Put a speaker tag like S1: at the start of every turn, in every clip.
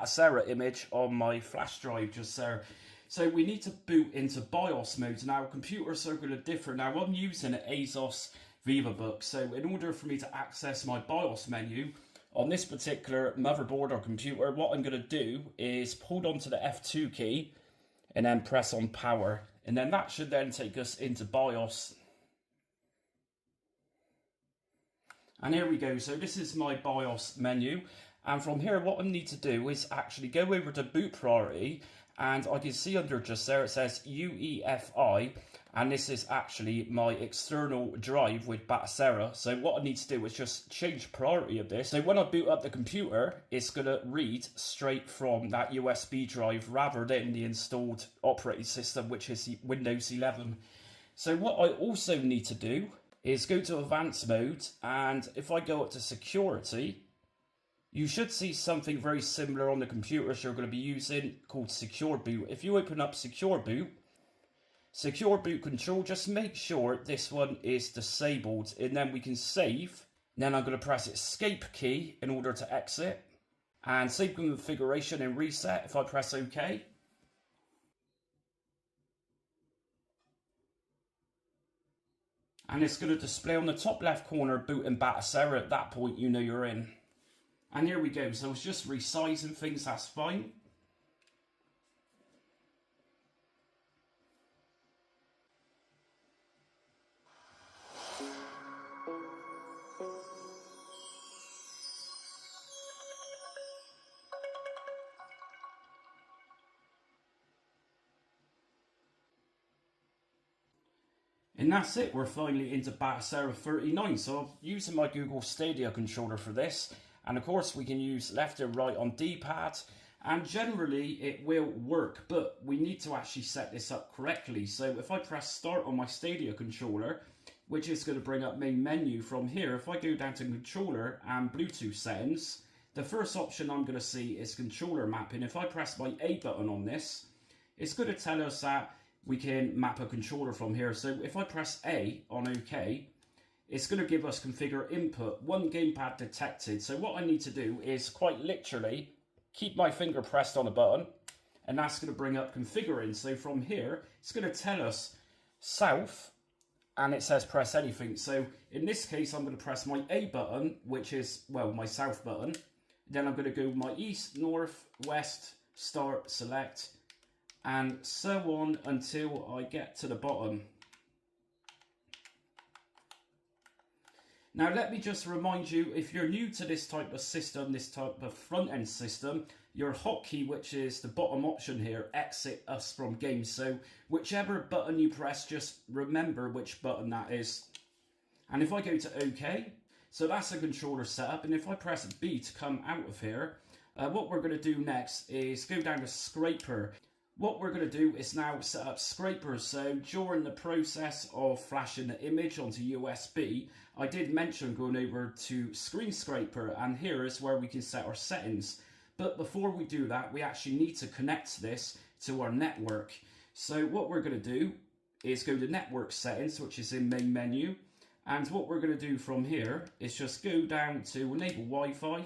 S1: Batocera image on my flash drive just there. So we need to boot into BIOS mode. Now computers are going to differ. Now I'm using an ASUS VivaBook. So in order for me to access my BIOS menu on this particular motherboard or computer, what I'm going to do is hold on to the F2 key and then press on power. And then that should then take us into BIOS. And here we go. So this is my BIOS menu. And from here, what I need to do is actually go over to boot priority. And I can see under just there, it says UEFI. And this is actually my external drive with Batocera. So what I need to do is just change priority of this. So when I boot up the computer, it's going to read straight from that USB drive rather than the installed operating system, which is Windows 11. So what I also need to do is go to advanced mode. And if I go up to security, you should see something very similar on the computers you're going to be using called Secure Boot. If you open up Secure Boot Control, just make sure this one is disabled and then we can save. Then I'm going to press Escape key in order to exit and save configuration and reset if I press OK. And it's going to display on the top left corner boot and Batocera. At that point you know you're in. And here we go, so it's just resizing things, that's fine. And that's it, we're finally into Batocera 39. So I'm using my Google Stadia controller for this. And of course we can use left and right on D-pad. And generally it will work, but we need to actually set this up correctly. So if I press start on my Stadia controller, which is going to bring up main menu from here, if I go down to controller and Bluetooth settings, the first option I'm going to see is controller mapping. If I press my A button on this, it's going to tell us that we can map a controller from here. So if I press A on OK, it's going to give us configure input, one gamepad detected. So what I need to do is quite literally keep my finger pressed on a button, and that's going to bring up configuring. So from here, it's going to tell us south, and it says press anything. So in this case, I'm going to press my A button, which is, well, my south button. Then I'm going to go my east, north, west, start, select, and so on until I get to the bottom. Now let me just remind you, if you're new to this type of system, this type of front-end system, your hotkey, which is the bottom option here, exit us from game. So whichever button you press, just remember which button that is. And if I go to OK, so that's a controller setup. And if I press B to come out of here, what we're going to do next is go down to Scraper. What we're going to do is now set up Scraper. So during the process of flashing the image onto USB, I did mention going over to Screen Scraper, and here is where we can set our settings. But before we do that, we actually need to connect this to our network. So what we're going to do is go to Network Settings, which is in main menu. And what we're going to do from here is just go down to Enable Wi-Fi.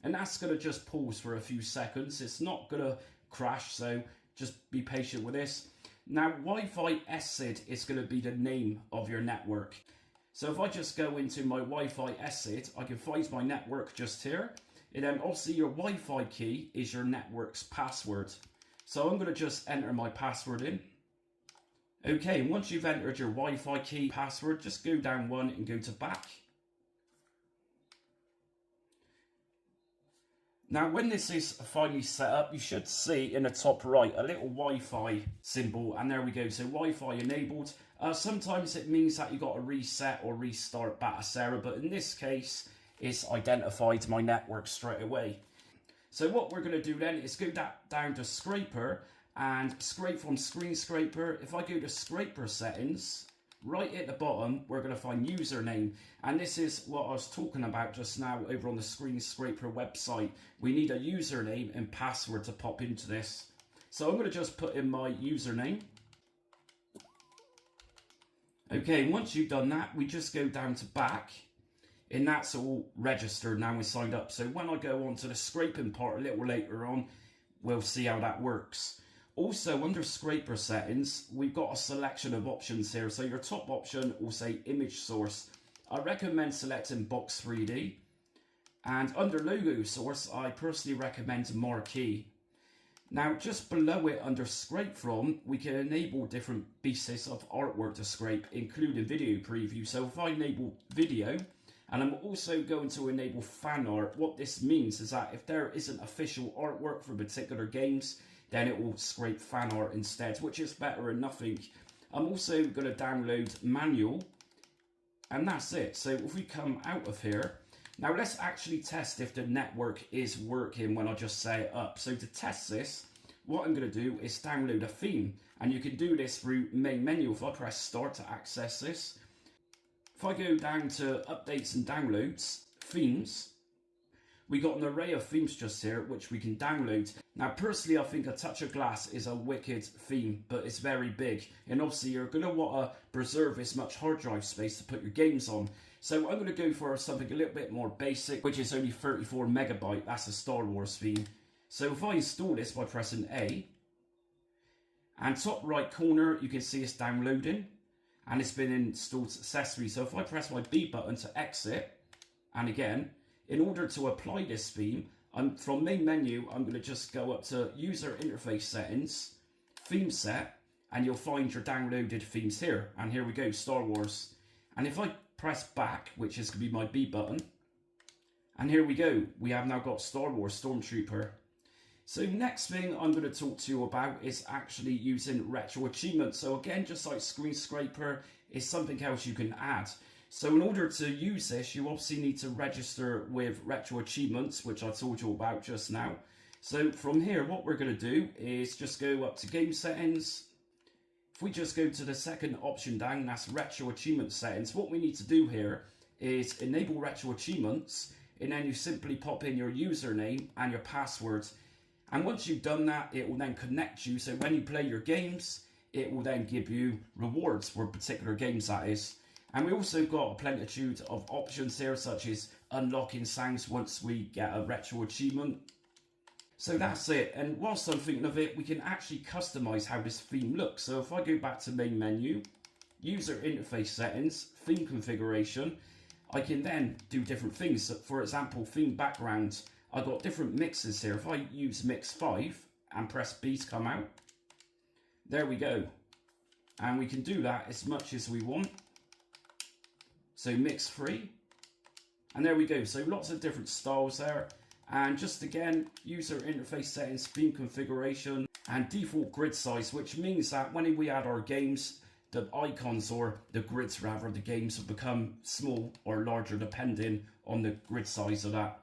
S1: And that's going to just pause for a few seconds. It's not going to crash, so just be patient with this. Now Wi-Fi SID is going to be the name of your network. So if I just go into my Wi-Fi SID, I can find my network just here, and then obviously your Wi-Fi key is your network's password. So I'm going to just enter my password in. Okay, and once you've entered your Wi-Fi key password, just go down one and go to back. Now when this is finally set up, you should see in the top right a little Wi-Fi symbol, and there we go, so Wi-Fi enabled. Sometimes it means that you got to reset or restart Batocera, but in this case it's identified my network straight away. So what we're going to do then is go down to Scraper and scrape from Screen Scraper. If I go to Scraper settings, right at the bottom, we're going to find username. And this is what I was talking about just now over on the Screen Scraper website. We need a username and password to pop into this. So I'm going to just put in my username. Okay, once you've done that, we just go down to back. and that's all registered now and signed up. So when I go on to the scraping part a little later on, we'll see how that works. Also, under scraper settings, we've got a selection of options here. So your top option will say image source. I recommend selecting Box 3D. And under logo source, I personally recommend Marquee. Now, just below it under scrape from, we can enable different pieces of artwork to scrape, including video preview. So if I enable video, and I'm also going to enable fan art, what this means is that if there isn't official artwork for particular games, then it will scrape fan art instead, which is better than nothing. I'm also going to download manual, and that's it. So if we come out of here, now let's actually test if the network is working when I just set it up. So to test this, what I'm going to do is download a theme, and you can do this through main menu. If I press start to access this, if I go down to updates and downloads, themes, we got an array of themes just here, which we can download. Now, personally, I think A Touch of Glass is a wicked theme, but it's very big. And obviously, you're going to want to preserve as much hard drive space to put your games on. So I'm going to go for something a little bit more basic, which is only 34 megabyte. That's a Star Wars theme. So if I install this by pressing A, and top right corner, you can see it's downloading, and it's been installed successfully. So if I press my B button to exit, and again, in order to apply this theme, from main menu, I'm going to just go up to user interface settings, theme set, and you'll find your downloaded themes here. And here we go, Star Wars. And if I press back, which is going to be my B button, and here we go, we have now got Star Wars Stormtrooper. So next thing I'm going to talk to you about is actually using retro achievements. So again, just like Screen Scraper, is something else you can add. So in order to use this, you obviously need to register with retro achievements, which I told you about just now. So from here, what we're going to do is just go up to game settings. If we just go to the second option down, that's retro achievement settings. What we need to do here is enable retro achievements, and then you simply pop in your username and your password. And once you've done that, it will then connect you. So when you play your games, it will then give you rewards for particular games, that is. And we also got a plenitude of options here, such as unlocking sounds once we get a retro achievement. So that's it. And whilst I'm thinking of it, we can actually customize how this theme looks. So if I go back to main menu, user interface settings, theme configuration, I can then do different things. So for example, theme background, I've got different mixes here. If I use mix 5 and press B to come out, there we go. And we can do that as much as we want. So mix 3, and there we go. So lots of different styles there. And just again, user interface settings, theme configuration, and default grid size, which means that when we add our games, the icons, or the grids rather, the games will become small or larger depending on the grid size of that.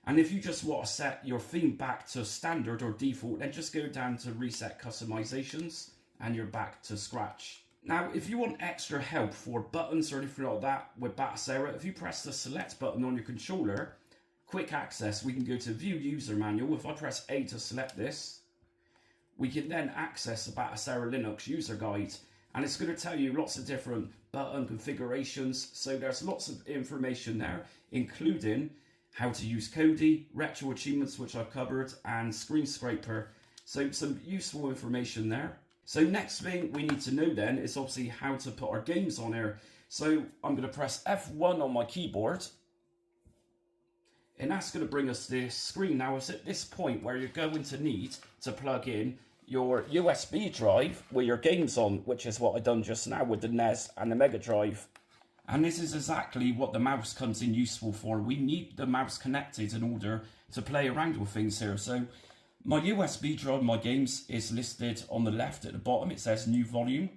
S1: And if you just want to set your theme back to standard or default, then just go down to reset customizations and you're back to scratch. Now, if you want extra help for buttons or anything like that with Batocera, if you press the select button on your controller, quick access, we can go to view user manual. If I press A to select this, we can then access the Batocera Linux user guide, and it's going to tell you lots of different button configurations. So there's lots of information there, including how to use Kodi, retro achievements, which I've covered, and Screen Scraper. So some useful information there. So next thing we need to know then is obviously how to put our games on here. So I'm going to press F1 on my keyboard, and that's going to bring us to this screen. Now it's at this point where you're going to need to plug in your USB drive with your games on, which is what I've done just now with the NES and the Mega Drive. And this is exactly what the mouse comes in useful for. We need the mouse connected in order to play around with things here. So my USB drive, my games, is listed on the left at the bottom. It says new volume.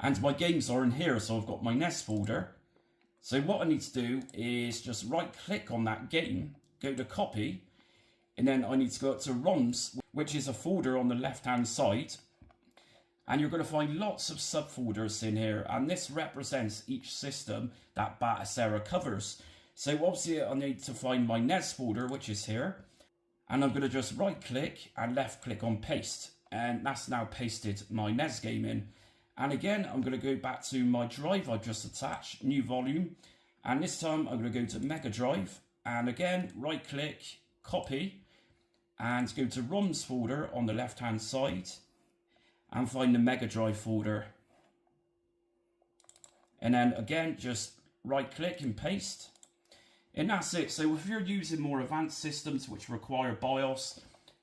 S1: And my games are in here, so I've got my NES folder. So what I need to do is just right click on that game, go to copy, and then I need to go up to ROMs, which is a folder on the left hand side. And you're going to find lots of subfolders in here, and this represents each system that Batocera covers. So obviously I need to find my NES folder, which is here. And I'm going to just right click and left click on paste. And that's now pasted my NES game in. And again, I'm going to go back to my drive I've just attached, new volume. And this time I'm going to go to Mega Drive, and again right click, copy, and go to ROMs folder on the left hand side and find the Mega Drive folder. And then again just right click and paste. And that's it. So if you're using more advanced systems which require BIOS,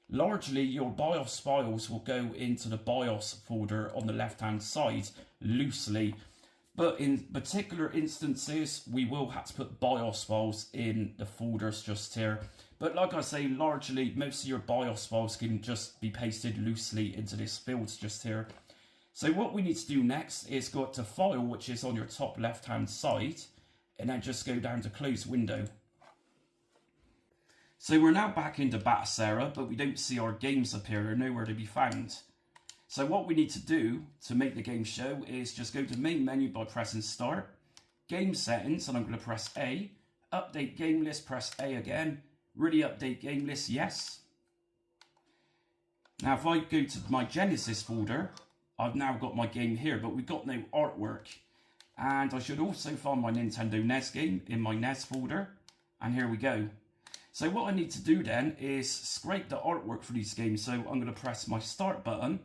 S1: largely your BIOS files will go into the BIOS folder on the left hand side loosely. But in particular instances, we will have to put BIOS files in the folders just here. But like I say, largely most of your BIOS files can just be pasted loosely into this field just here. So what we need to do next is go up to File, which is on your top left hand side, and then just go down to Close Window. So we're now back into Batocera, but we don't see our games appear, they're nowhere to be found. So what we need to do to make the game show is just go to Main Menu by pressing Start, Game Settings, and I'm going to press A, Update Game List, press A again, Really Update Game List, yes. Now if I go to my Genesis folder, I've now got my game here, but we've got no artwork. And I should also find my Nintendo NES game in my NES folder, and here we go. So what I need to do then is scrape the artwork for these games. So I'm going to press my Start button,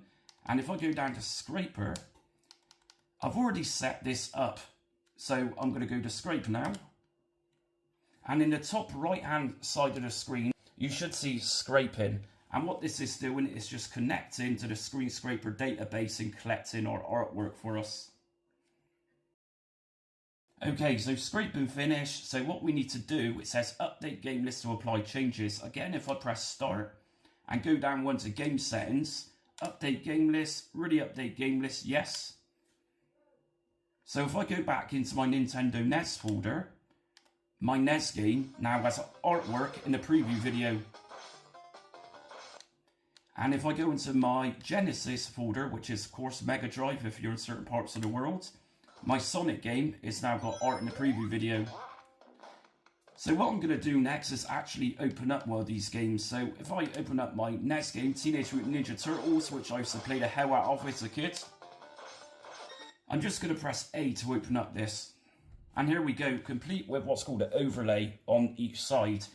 S1: and if I go down to Scraper, I've already set this up. So I'm going to go to Scrape now. And in the top right hand side of the screen, you should see Scraping. And what this is doing is just connecting to the Screen Scraper database and collecting our artwork for us. Okay, so scraping finished. So what we need to do, it says update game list to apply changes. Again, if I press Start and go down one to Game Settings, update game list, really update game list, yes. So if I go back into my Nintendo NES folder, my NES game now has artwork in the preview video. And if I go into my Genesis folder, which is of course Mega Drive if you're in certain parts of the world, my Sonic game is now got art in the preview video. So what I'm going to do next is actually open up one of these games. So if I open up my NES game, Teenage Mutant Ninja Turtles, which I used to play the hell out of as a kid, I'm just going to press A to open up this. And here we go, complete with what's called an overlay on each side.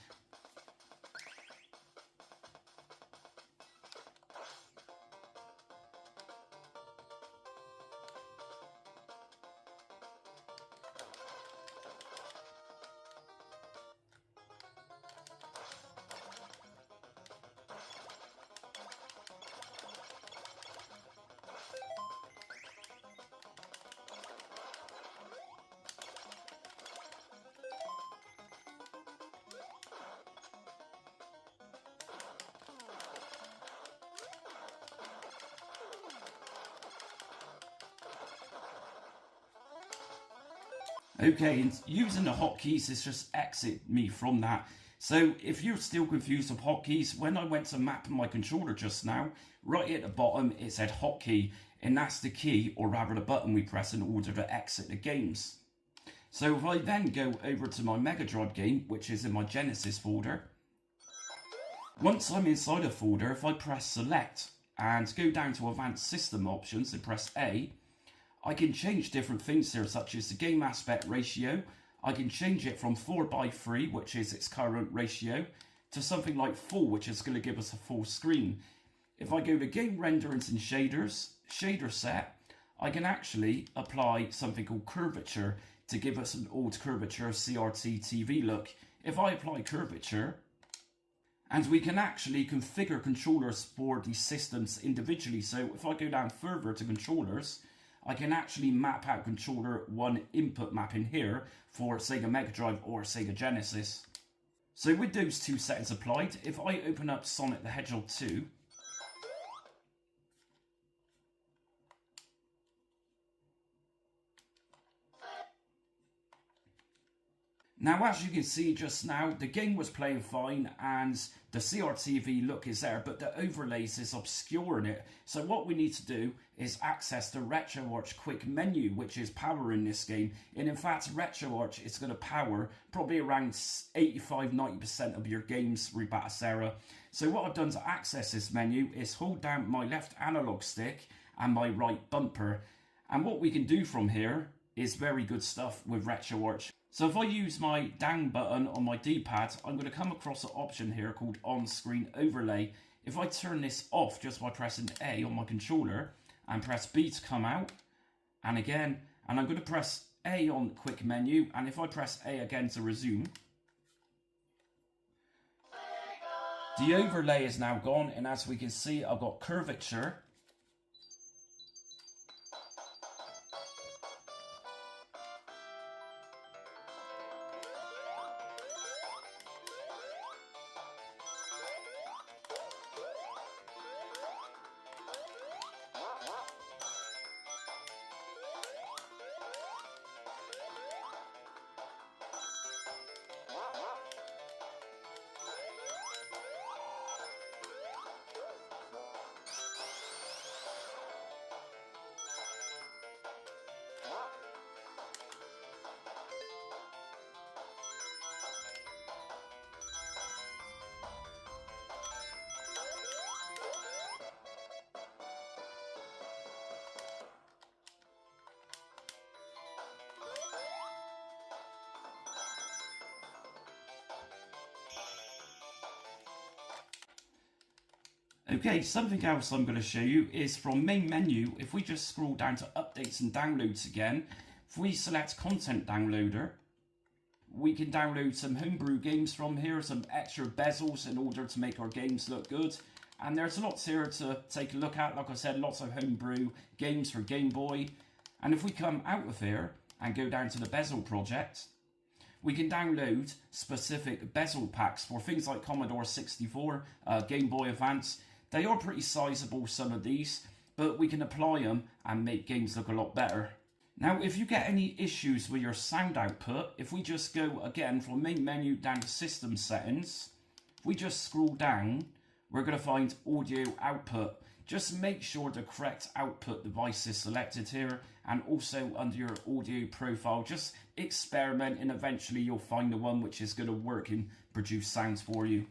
S1: Okay, and using the hotkeys is just exit me from that. So if you're still confused with hotkeys, when I went to map my controller just now, right at the bottom it said hotkey, and that's the key, or rather the button we press in order to exit the games. So if I then go over to my Mega Drive game, which is in my Genesis folder, once I'm inside a folder, if I press select and go down to advanced system options and press A, I can change different things here, such as the game aspect ratio. I can change it from 4:3, which is its current ratio, to something like 4, which is going to give us a full screen. If I go to game renderings and shaders, shader set, I can actually apply something called curvature to give us an old curvature CRT TV look. If I apply curvature, and we can actually configure controllers for these systems individually. So if I go down further to controllers, I can actually map out controller 1 input mapping here for Sega Mega Drive or Sega Genesis. So with those two settings applied, if I open up Sonic the Hedgehog 2, now as you can see just now, the game was playing fine and the CRTV look is there, but the overlays is obscuring it. So what we need to do is access the RetroArch quick menu, which is powering this game. And in fact, RetroArch is going to power probably around 85-90% of your games with Batocera. So what I've done to access this menu is hold down my left analog stick and my right bumper. And what we can do from here is very good stuff with RetroArch. So if I use my down button on my D-pad, I'm going to come across an option here called on-screen overlay. If I turn this off just by pressing A on my controller and press B to come out, and again, and I'm going to press A on quick menu, and if I press A again to resume, the overlay is now gone, and as we can see, I've got curvature. Okay, something else I'm going to show you is from main menu. If we just scroll down to updates and downloads again, if we select content downloader, we can download some homebrew games from here, some extra bezels in order to make our games look good. And there's lots here to take a look at. Like I said, lots of homebrew games for Game Boy. And if we come out of here and go down to the bezel project, we can download specific bezel packs for things like Commodore 64, Game Boy Advance. They are pretty sizable, some of these, but we can apply them and make games look a lot better. Now, if you get any issues with your sound output, if we just go again from main menu down to system settings, if we just scroll down, we're going to find audio output. Just make sure the correct output device is selected here, and also under your audio profile, just experiment and eventually you'll find the one which is going to work and produce sounds for you.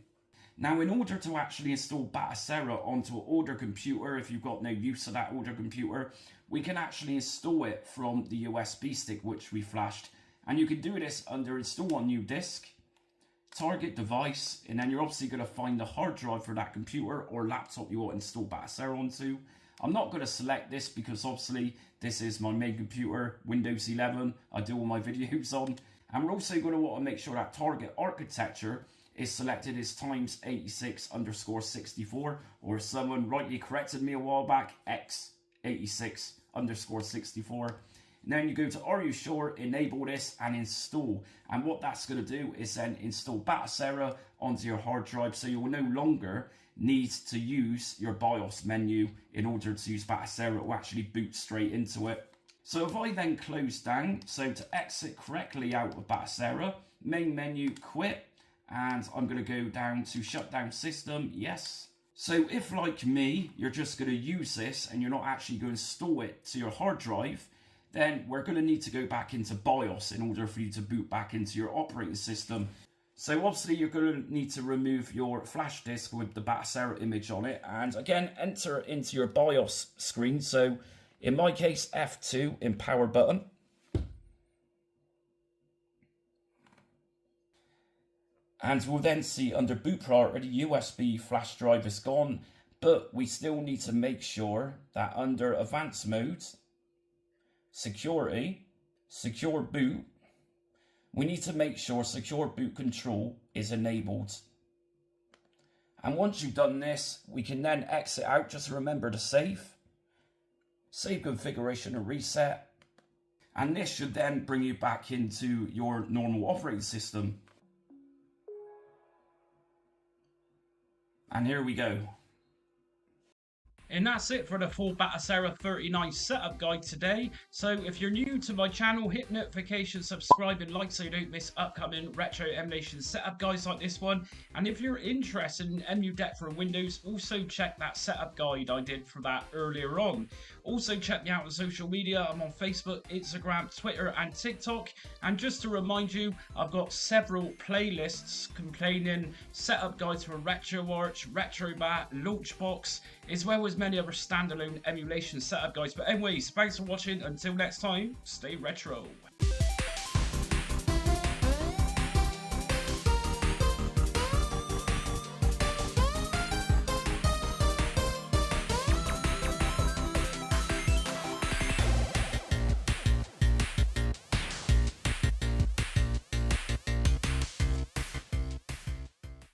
S1: Now, in order to actually install Batocera onto an older computer, if you've got no use of that older computer, we can actually install it from the USB stick which we flashed. And you can do this under install on new disk, target device, and then you're obviously going to find the hard drive for that computer or laptop you want to install Batocera onto. I'm not going to select this because obviously this is my main computer, Windows 11, I do all my videos on. And we're also going to want to make sure that target architecture is selected as times 86_64, or someone rightly corrected me a while back, x86_64. And then you go to are you sure, enable this and install. And what that's going to do is then install Batocera onto your hard drive, so you will no longer need to use your BIOS menu in order to use Batocera. It will actually boot straight into it. So if I then close down, so to exit correctly out of Batocera, main menu, quit, and I'm going to go down to shut down system, yes. So if, like me, you're just going to use this and you're not actually going to store it to your hard drive, then we're going to need to go back into BIOS in order for you to boot back into your operating system. So obviously you're going to need to remove your flash disk with the Batocera image on it, and again enter into your BIOS screen. So in my case, F2 in power button. And we'll then see under boot priority, the USB flash drive is gone, but we still need to make sure that under advanced mode, security, secure boot, we need to make sure secure boot control is enabled. And once you've done this, we can then exit out. Just remember to save configuration and reset. And this should then bring you back into your normal operating system. And here we go. And that's it for the full Batocera 39 setup guide today. So if you're new to my channel, hit notification, subscribe and like so you don't miss upcoming retro emulation setup guides like this one. And if you're interested in EmuDeck for Windows, also check that setup guide I did for that earlier on. Also check me out on social media. I'm on Facebook, Instagram, Twitter and TikTok. And just to remind you, I've got several playlists containing setup guides for RetroArch, RetroBat, Launchbox, as well as many other standalone emulation setup guides. But anyways, thanks for watching. Until next time, stay retro.